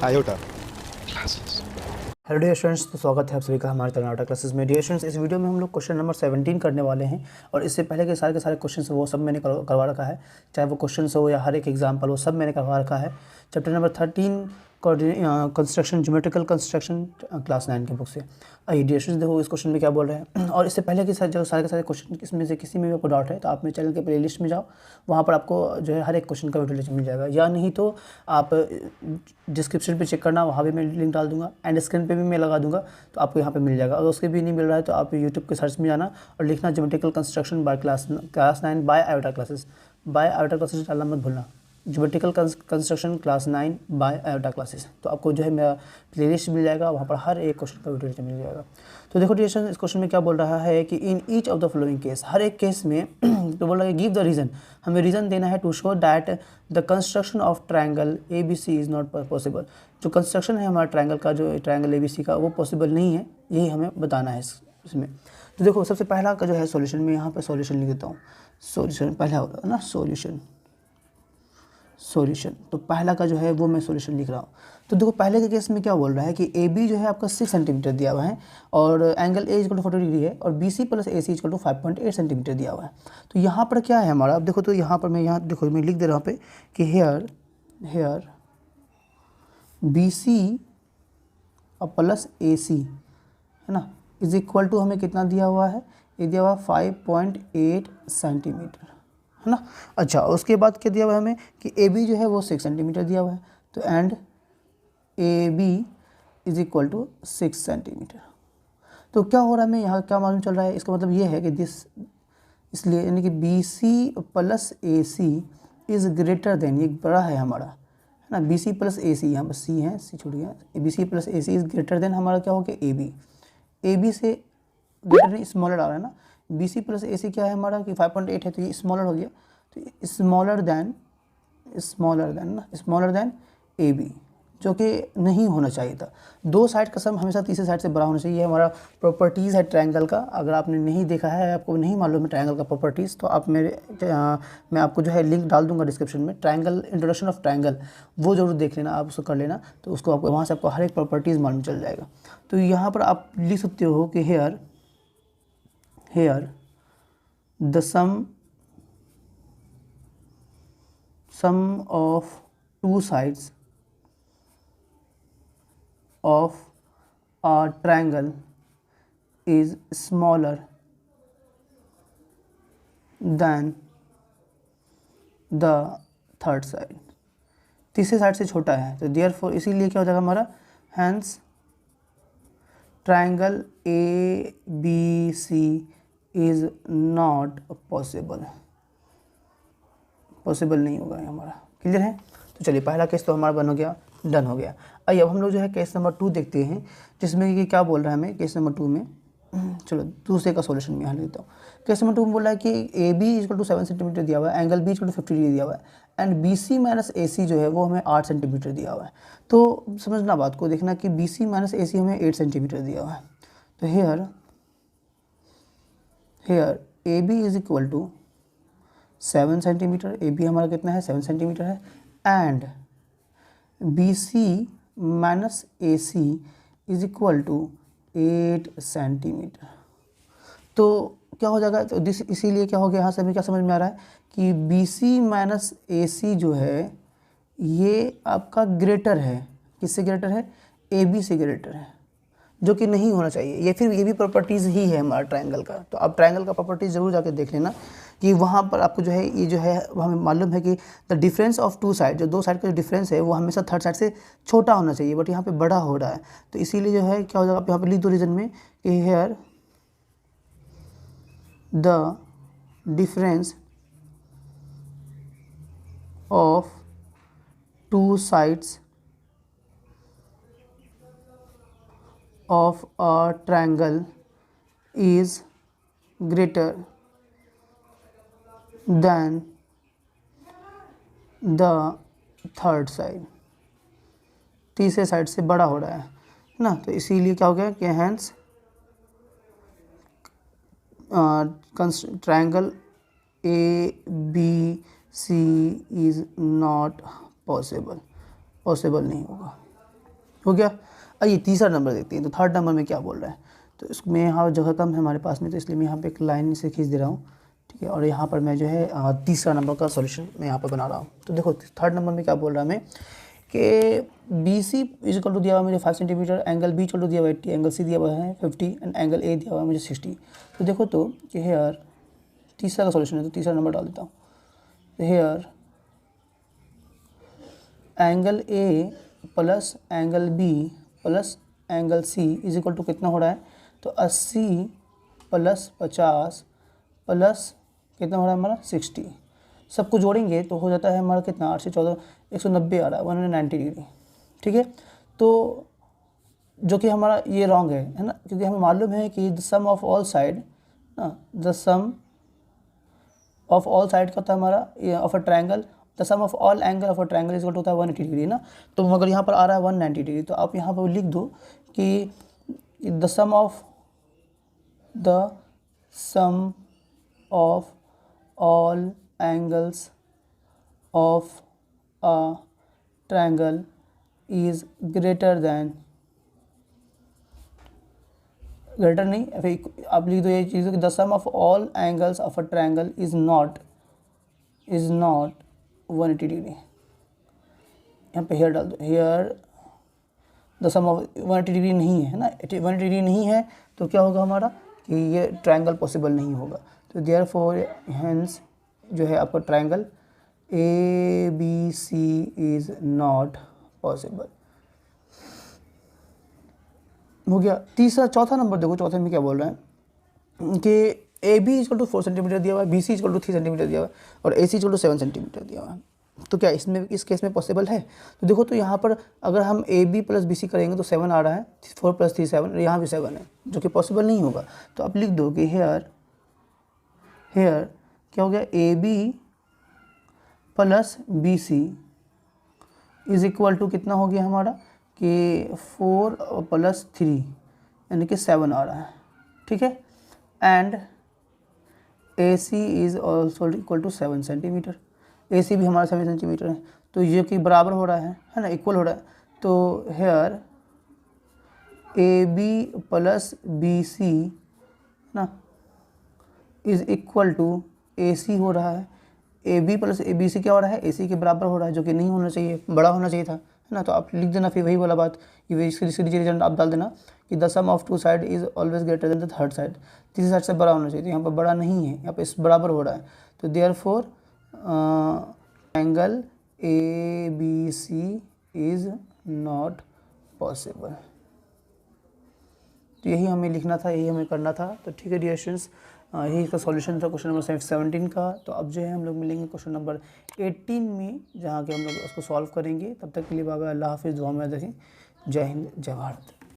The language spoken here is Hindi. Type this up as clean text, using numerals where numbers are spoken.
आयोटा। हेलो डियर स्टूडेंट्स, तो स्वागत है आप सभी का हमारे टर्नाटा क्लासेस में। डियर स्टूडेंट्स, इस वीडियो में हम लोग क्वेश्चन नंबर 17 करने वाले हैं और इससे पहले के सारे क्वेश्चंस वो सब मैंने करवा रखा है, चाहे वो क्वेश्चंस हो या हर एक एग्जाम्पल हो, सब मैंने करवा रखा है। Chapter number 13 construction, geometrical construction, class 9 के बुक से। आइए डियर स्टूडेंट्स, देखो इस क्वेश्चन में क्या बोल रहे हैं। और इससे पहले के साथ जो सारे के सारे क्वेश्चन, इसमें से किसी में भी आपको डाउट है तो आप मेरे चैनल के प्ले लिस्ट में जाओ, वहाँ पर आपको जो है हर एक क्वेश्चन का वीडियो मिल जाएगा, या नहीं तो आप डिस्क्रिप्शन पे चेक करना, वहाँ भी मैं लिंक डाल दूंगा, एंड स्क्रीन पे भी मैं लगा दूंगा, तो आपको यहाँ पे मिल जाएगा। अगर उसके भी नहीं मिल रहा है तो आप यूट्यूब के सर्च में जाना और लिखना geometrical construction by class 9 by iota classes. By iota classes डालना मत भूलना, geometrical construction class 9 by iota classes. तो आपको जो है मेरा प्लेलिस्ट मिल जाएगा, वहाँ पर हर एक क्वेश्चन का वीडियो मिल जाएगा। तो देखो डियर, इस क्वेश्चन में क्या बोल रहा है कि in each of the following case, हर एक केस में तो बोल रहा है गिव द रीज़न, हमें रीज़न देना है to show that the construction of triangle A B C is not possible. जो कंस्ट्रक्शन है हमारा ट्रायंगल का, जो ट्रायंगल ए बी सी का, वो पॉसिबल नहीं है, यही हमें बताना है इसमें। तो देखो सबसे पहला का जो है सॉल्यूशन, में यहाँ पर सॉल्यूशन लिख देता हूँ। सॉल्यूशन पहला होगा ना, सॉल्यूशन तो पहला का जो है वो मैं सॉल्यूशन लिख रहा हूँ। तो देखो पहले के केस में क्या बोल रहा है कि ए बी जो है आपका 6 सेंटीमीटर दिया हुआ है और angle A equal to 40 degree है, और B C plus A C equal to 5.8 centimetre दिया हुआ है। तो यहाँ पर क्या है हमारा, अब देखो, तो यहाँ पर मैं देखो मैं लिख दे रहा हूँ पे कि हेयर बी सी और प्लस ए सी है ना, इज इक्वल टू हमें कितना दिया हुआ है, ये दिया हुआ 5.8 सेंटीमीटर है ना। अच्छा, उसके बाद क्या दिया हुआ है हमें कि ए बी जो है वो 6 सेंटीमीटर दिया हुआ है, तो and A B is equal to 6 centimetre. तो क्या हो रहा है, हमें यहाँ क्या मालूम चल रहा है, इसका मतलब ये है कि इसलिए यानी कि B C plus A C is greater than, ये बड़ा है हमारा है ना, बी सी प्लस ए सी, यहाँ पर सी है, सी छूट गया, B C plus A C is greater than हमारा क्या हो गया ए बी से ग्रेटर देन स्मॉलर आ रहा है ना। बी सी प्लस ए सी क्या है हमारा कि 5.8 है, तो ये स्मॉलर हो गया, तो स्मॉलर देन ए बी, जो कि नहीं होना चाहिए था। दो साइड का सम हमेशा तीसरे साइड से बड़ा होना चाहिए, ये हमारा प्रॉपर्टीज़ है ट्रायंगल का। अगर आपने नहीं देखा है, आपको नहीं मालूम है ट्रायंगल का प्रॉपर्टीज़, तो आप मैं आपको जो है लिंक डाल दूंगा डिस्क्रिप्शन में, ट्रायंगल, इंट्रोडक्शन ऑफ ट्रायंगल, वो जरूर देख लेना, आप उसको कर लेना, तो उसको आपको वहाँ से आपको हर एक प्रॉपर्टीज़ मालूम चल जाएगा। तो यहाँ पर आप लिख सकते हो कि hair the sum of two sides of a triangle is smaller than the third side, तीसरे साइड से छोटा है, तो therefore इसीलिए क्या हो जाएगा हमारा, hence triangle A B C is not possible नहीं होगा ये हमारा। क्लियर है? तो चलिए पहला केस तो हमारा बन हो गया, डन हो गया। आइए अब हम लोग जो है केस नंबर 2 देखते हैं, जिसमें कि क्या बोल रहा है हमें केस नंबर 2 में। चलो दूसरे का सॉल्यूशन में यहाँ लेता हूँ। केस नंबर 2 में बोल रहा है कि A B equal to 7 centimetre दिया हुआ है, angle B equal to 50 degree दिया हुआ है, and B C minus A C जो है वो हमें 8 सेंटीमीटर दिया हुआ है। तो समझना बात को, देखना कि बी सी माइनस ए सी हमें 8 सेंटीमीटर दिया हुआ है। तो here A B is equal to 7 centimetre, A B हमारा कितना है 7 सेंटीमीटर है, and B C minus A C is equal to 8 centimetre. तो क्या हो जाएगा, तो इसीलिए क्या हो गया, यहाँ से हमें क्या समझ में आ रहा है कि B C minus A C जो है ये आपका ग्रेटर है, किससे ग्रेटर है, ए बी से ग्रेटर है, जो कि नहीं होना चाहिए। ये फिर ये भी प्रॉपर्टीज़ ही है हमारा ट्रायंगल का। तो आप ट्रायंगल का प्रॉपर्टीज़ ज़रूर जाके देख लेना कि वहाँ पर आपको जो है ये जो है हमें मालूम है कि the difference of two side, जो दो साइड का जो डिफरेंस है वो हमेशा थर्ड साइड से छोटा होना चाहिए, बट यहाँ पे बड़ा हो रहा है। तो इसीलिए जो है क्या हो जाएगा, आप यहाँ पर लिख दो रीजन में कि here the difference of two sides of a triangle is greater than the third side, तीसरे साइड से बड़ा हो रहा है ना। तो इसीलिए क्या हो गया कि hence triangle ABC is not possible नहीं होगा। हो गया। आइए तीसरा नंबर देखते हैं। तो थर्ड नंबर में क्या बोल रहा है, तो इसमें यहाँ जगह कम है हमारे पास में, तो इसलिए मैं यहाँ पे एक लाइन से खींच दे रहा हूँ, ठीक है। और यहाँ पर मैं जो है तीसरा नंबर का सॉल्यूशन मैं यहाँ पर बना रहा हूँ। तो देखो थर्ड नंबर में क्या बोल रहा है हमें कि B C is equal to दिया हुआ मुझे 5 centimetre, angle B equal to दिया हुआ 80, एंगल सी दिया हुआ है 50 एंड एंगल ए दिया हुआ है मुझे 60। तो देखो तो कि हेयर तीसरा का सॉल्यूशन है, तो तीसरा नंबर डाल देता हूँ। तो here angle A plus angle B plus angle C is equal to कितना हो रहा है, तो 80 प्लस 50 प्लस कितना हो रहा है हमारा 60। सबको जोड़ेंगे तो हो जाता है हमारा कितना 8 से 14 190 आ रहा है 190 डिग्री, ठीक है। तो जो कि हमारा ये रॉन्ग है ना, क्योंकि हमें मालूम है कि the sum of all side ना, the sum of all side का होता है हमारा of a triangle, the sum of all angle of a triangle is होता है 180 डिग्री ना। तो अगर यहाँ पर आ रहा है 190 डिग्री, तो आप यहाँ पर लिख दो कि the sum of all angles of a triangle is greater नहीं, फिर आप लिख दो ये चीज़ कि the sum of all angles of a triangle is not 180 degree. यहाँ पे हेयर डाल दो, here the sum of 180 degree नहीं है ना, 180 डिग्री नहीं है, तो क्या होगा हमारा कि ये ट्रायंगल पॉसिबल नहीं होगा। तो देयरफॉर हेंस जो है आपका triangle A B C is not possible. हो गया। चौथा नंबर देखो, चौथे में क्या बोल रहा है कि A B equal to 4 centimetre दिया हुआ है, B C equal to 3 centimetre दिया हुआ है और A C equal to 7 centimetre दिया हुआ है। तो क्या इसमें इस केस में पॉसिबल है? तो देखो तो यहाँ पर अगर हम A B plus B C करेंगे तो 7 आ रहा है, 4 प्लस 3 7, यहाँ भी 7 है, जो कि पॉसिबल नहीं होगा। तो आप लिख दो कि हेयर क्या हो गया, A B plus B C is equal to कितना हो गया हमारा कि 4 प्लस 3 यानी कि 7 आ रहा है, ठीक है। And A C is also equal to 7 centimetre, A C भी हमारा 7 सेंटीमीटर है, तो ये कि बराबर हो रहा है ना, इक्वल हो रहा है। तो here A B plus B C ना is equal to A C हो रहा है, A B plus A B C क्या हो रहा है, ए सी के बराबर हो रहा है, जो कि नहीं होना चाहिए, बड़ा होना चाहिए था, है ना। तो आप लिख देना फिर वही वाला बात कि इसकी रिजल्ट आप डाल देना कि the sum of two side is always greater than the third side, तीसरी साइड से बड़ा होना चाहिए, तो यहाँ पर बड़ा नहीं है, यहाँ पर इस बराबर हो रहा है। तो therefore angle A B C is not possible. तो यही हमें लिखना था, यही हमें करना था। तो ठीक है डियर स्टूडेंट्स, यही इसका सॉल्यूशन था क्वेश्चन नंबर 17 का। तो अब जो है हम लोग मिलेंगे क्वेश्चन नंबर 18 में, जहाँ के हम लोग उसको सॉल्व करेंगे। तब तक के लिए बाय बाय, अल्लाह हाफिज़, दुआ में रखें। जय हिंद, जय भारत।